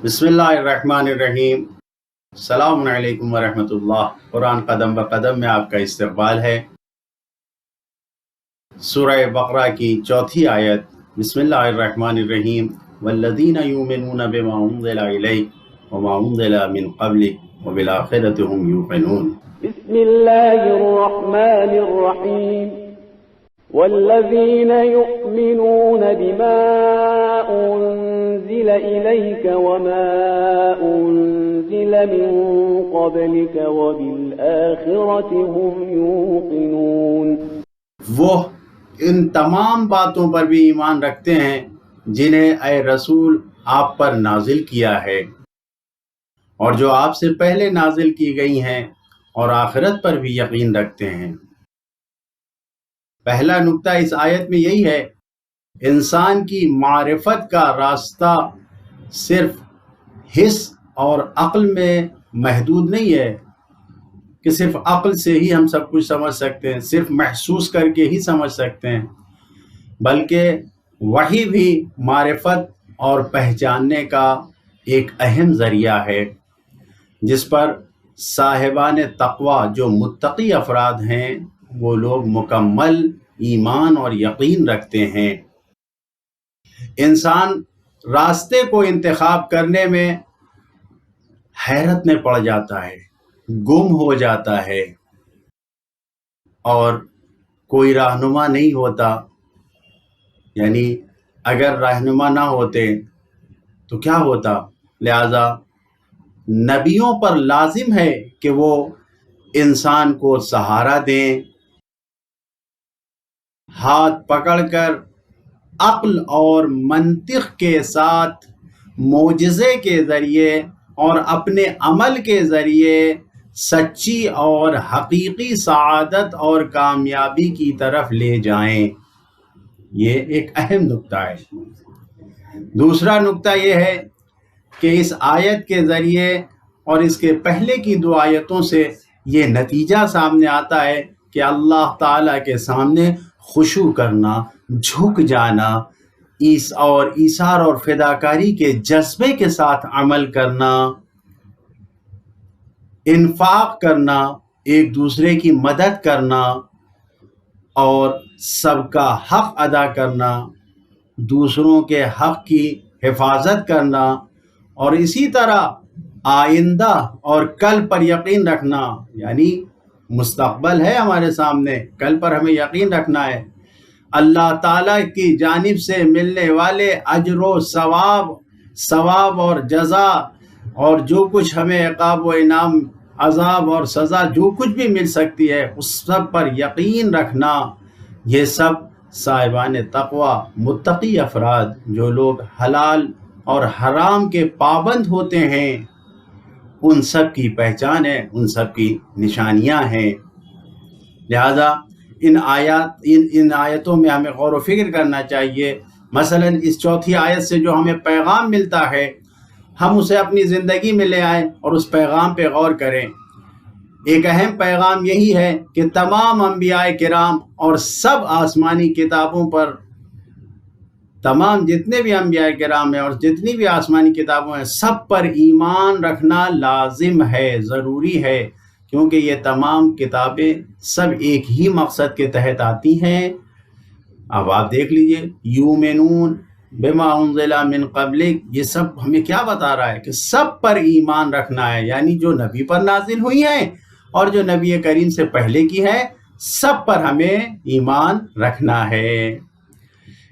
बिस्मिल्लाहिर्रहमानिर्रहीम। अस्सलामु अलैकुम वरहमतुल्लाह। कुरान कदम ब कदम में आपका इस्तकबाल है। सूरह बकरा की चौथी आयत। बिस्मिल्लाहिर्रहमानिर्रहीम। वल्लज़ीना युमिनूना बिमा उन्ज़िला इलैक वमा उन्ज़िला मिन क़ब्लिक व बिल आखिरति हुम यूक़िनून। बिस्मिल्लाहिर्रहमानिर्रहीम। वल्लज़ीना युमिनूना बिमा उन्ज़िला इलैक वमा उन्ज़िला मिन क़ब्लिक व बिल आखिरति हुम यूक़िनून। वो इन तमाम बातों पर भी ईमान रखते हैं जिन्हें ऐ रसूल आप पर नाजिल किया है और जो आपसे पहले नाजिल की गई हैं, और आखिरत पर भी यकीन रखते हैं। पहला नुक्ता इस आयत में यही है, इंसान की मारिफत का रास्ता सिर्फ हिस और अक्ल में महदूद नहीं है कि सिर्फ अक्ल से ही हम सब कुछ समझ सकते हैं, सिर्फ महसूस करके ही समझ सकते हैं, बल्कि वही भी मारिफत और पहचानने का एक अहम ज़रिया है जिस पर साहिबान तक़वा जो मुत्तकी अफराद हैं वो लोग मुकम्मल ईमान और यकीन रखते हैं। इंसान रास्ते को इंतखाब करने में हैरत में पड़ जाता है, गुम हो जाता है और कोई रहनुमा नहीं होता। यानी अगर रहनुमा ना होते तो क्या होता। लिहाजा नबियों पर लाजिम है कि वो इंसान को सहारा दें, हाथ पकड़कर अक्ल और मंतिक के साथ मोजज़े के ज़रिए और अपने अमल के ज़रिए सच्ची और हकीकी सआदत और कामयाबी की तरफ ले जाएं। ये एक अहम नुक्ता है। दूसरा नुक्ता ये है कि इस आयत के ज़रिए और इसके पहले की दो आयतों से ये नतीजा सामने आता है कि अल्लाह ताला के सामने खुशू करना, झुक जाना, ईसार और फिदाकारी के जज्बे के साथ अमल करना, इन्फाक करना, एक दूसरे की मदद करना और सबका हक अदा करना, दूसरों के हक की हिफाजत करना और इसी तरह आइंदा और कल पर यकीन रखना। यानी मुस्तक़बल है हमारे सामने, कल पर हमें यकीन रखना है। अल्लाह ताला की जानिब से मिलने वाले अजर सवाब और जज़ा और जो कुछ हमें इक़ाब व इनाम, अज़ाब और सज़ा जो कुछ भी मिल सकती है उस सब पर यकीन रखना। ये सब साहिबान तक़वा मुत्तकी अफराद जो लोग हलाल और हराम के पाबंद होते हैं उन सब की पहचान है, उन सब की निशानियां हैं। लिहाजा इन आयतों में हमें गौर व फिक्र करना चाहिए। मसलन इस चौथी आयत से जो हमें पैगाम मिलता है हम उसे अपनी ज़िंदगी में ले आएँ और उस पैगाम पे गौर करें। एक अहम पैगाम यही है कि तमाम अंबियाए किराम और सब आसमानी किताबों पर, तमाम जितने भी अंबियाए किराम हैं और जितनी भी आसमानी किताबों हैं सब पर ईमान रखना लाजिम है, ज़रूरी है, क्योंकि ये तमाम किताबें सब एक ही मकसद के तहत आती हैं। अब आप देख लीजिए, युमिनून बिमा उन्ज़िला मिन क़ब्लिक, ये सब हमें क्या बता रहा है कि सब पर ईमान रखना है। यानी जो नबी पर नाजिल हुई हैं और जो नबी करीम से पहले की है सब पर हमें ईमान रखना है।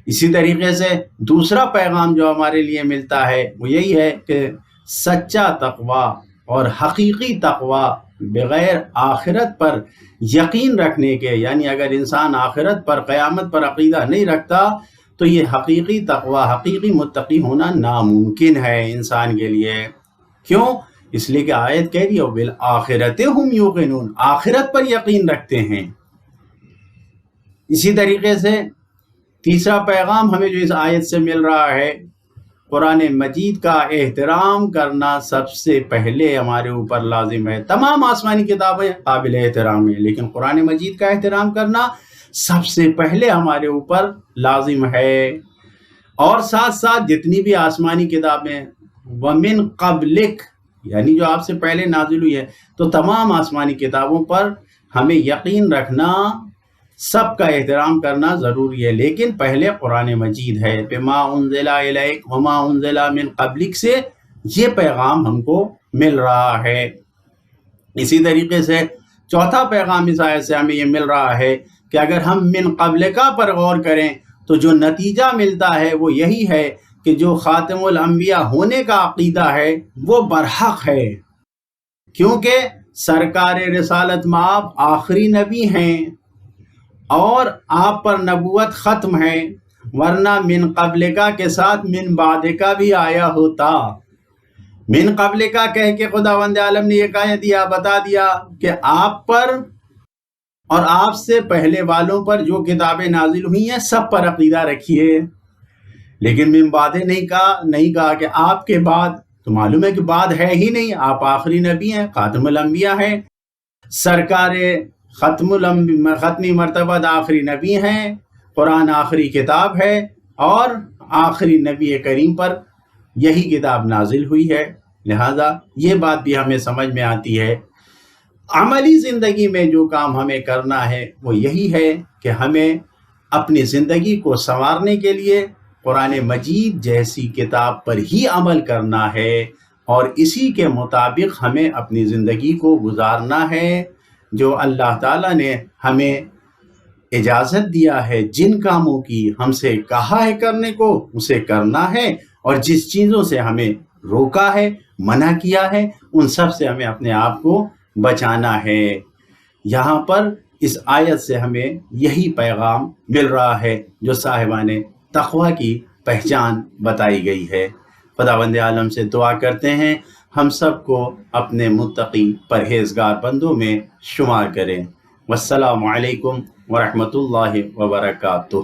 इसी तरीके से दूसरा पैगाम जो हमारे लिए मिलता है वो यही है कि सच्चा तक़वा और हकीकी तक़वा बग़ैर आखिरत पर यकीन रखने के, यानी अगर इंसान आखिरत पर, क़यामत पर अक़ीदा नहीं रखता तो ये हकीकी तक़वा, हकीकी मुत्तकी होना नामुमकिन है इंसान के लिए। क्यों? इसलिए कि आयत कह रही है बिल आखिरति हुम यूक़िनून, आखिरत पर यकीन रखते हैं। इसी तरीके से तीसरा पैगाम हमें जो इस आयत से मिल रहा है, कुरान मजीद का एहतराम करना सबसे पहले हमारे ऊपर लाजिम है। तमाम आसमानी किताबें काबिल एहतराम हैं, लेकिन कुरान मजीद का एहतराम करना सबसे पहले हमारे ऊपर लाजिम है। और साथ साथ जितनी भी आसमानी किताबें ومن قبلک یعنی جو آپ سے پہلے نازل ہوئی ہے. تو تمام آسمانی کتابوں پر ہمیں یقین رکھنا، سب کا احترام کرنا ضروری ہے، لیکن پہلے قرآن مجید ہے. بما انزل الیک وما انزل من قبلک سے یہ پیغام ہم کو مل رہا ہے. اسی طریقے سے چوتھا پیغام اس آیت سے ہمیں یہ مل رہا ہے کہ اگر ہم من قبلکا پر غور کریں تو جو نتیجہ ملتا ہے وہ یہی ہے کہ جو خاتم الانبیاء ہونے کا عقیدہ ہے وہ برحق ہے، کیونکہ سرکار رسالت مآب آخری نبی ہیں اور آپ پر نبوت ختم ہے، ورنہ من قبلکا کے ساتھ من بعدکا بھی آیا ہوتا. من قبلکا کہہ کے خداوند عالم نے یہ کہہ دیا، بتا دیا کہ آپ پر اور آپ سے پہلے والوں پر جو کتابیں نازل ہوئی ہیں سب پر عقیدہ رکھیے، لیکن من بعد نہیں کہا کہ آپ کے بعد. تو معلوم ہے کہ بعد ہے ہی نہیں، آپ آخری نبی ہیں، خاتم الانبیاء ہیں، سرکار ختمی مرتبہ آخری نبی ہیں، قرآن آخری کتاب ہے اور آخری نبی کریم پر یہی کتاب نازل ہوئی ہے. لہذا یہ بات بھی ہمیں سمجھ میں آتی ہے. عملی زندگی میں جو کام ہمیں کرنا ہے وہ یہی ہے کہ ہمیں اپنی زندگی کو سنوارنے کے لیے قرآن مجید جیسی کتاب پر ہی عمل کرنا ہے اور اسی کے مطابق ہمیں اپنی زندگی کو گزارنا ہے. جو اللہ تعالیٰ نے ہمیں اجازت دیا ہے، جن کاموں کی ہم سے کہا ہے کرنے کو اسے کرنا ہے، اور جس چیزوں سے ہمیں روکا ہے، منع کیا ہے، ان سب سے ہمیں اپنے آپ کو بچانا ہے. یہاں پر اس آیت سے ہمیں یہی پیغام مل رہا ہے جو صاحبان تقویٰ کی پہچان بتائی گئی ہے. خداوند عالم سے دعا کرتے ہیں ہم سب کو اپنے متقی پرہیزگار بندوں میں شمار کریں. والسلام علیکم ورحمۃ اللہ وبرکاتہ.